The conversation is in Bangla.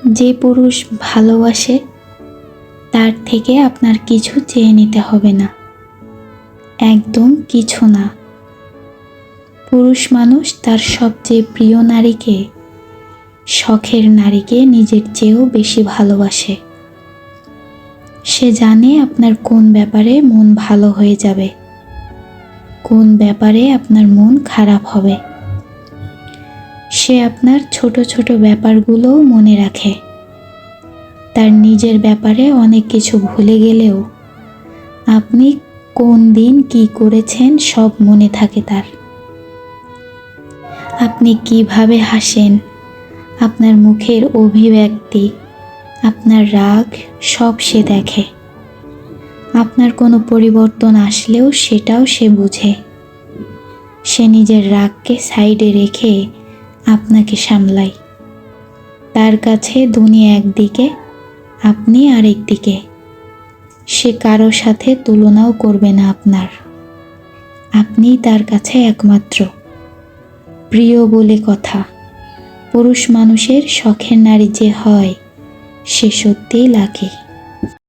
যে পুরুষ ভালোবাসে তার থেকে আপনার কিছু চেয়ে নিতে হবে না, একদম কিছু না। পুরুষ মানুষ তার সবচেয়ে প্রিয় নারীকে, শখের নারীকে নিজের চেয়েও বেশি ভালোবাসে। সে জানে আপনার কোন ব্যাপারে মন ভালো হয়ে যাবে, কোন ব্যাপারে আপনার মন খারাপ হবে। সে আপনার ছোট ছোট ব্যাপারগুলোও মনে রাখে। তার নিজের ব্যাপারে অনেক কিছু ভুলে গেলেও আপনি কোন দিন কি করেছেন সব মনে থাকে তার। আপনি কিভাবে হাসেন, আপনার মুখের অভিব্যক্তি, আপনার রাগ সব সে দেখে। আপনার কোনো পরিবর্তন আসলেও সেটাও সে বুঝে। সে নিজের রাগকে সাইডে রেখে আপনাকে সামলায়। তার কাছে দুনিয়া একদিকে, আপনি আরেক দিকে। সে কারো সাথে তুলনাও করবে না আপনার। আপনিই তার কাছে একমাত্র প্রিয় বলে কথা। পুরুষ মানুষের শখের নারী যে হয় সে সত্যিই লাকি।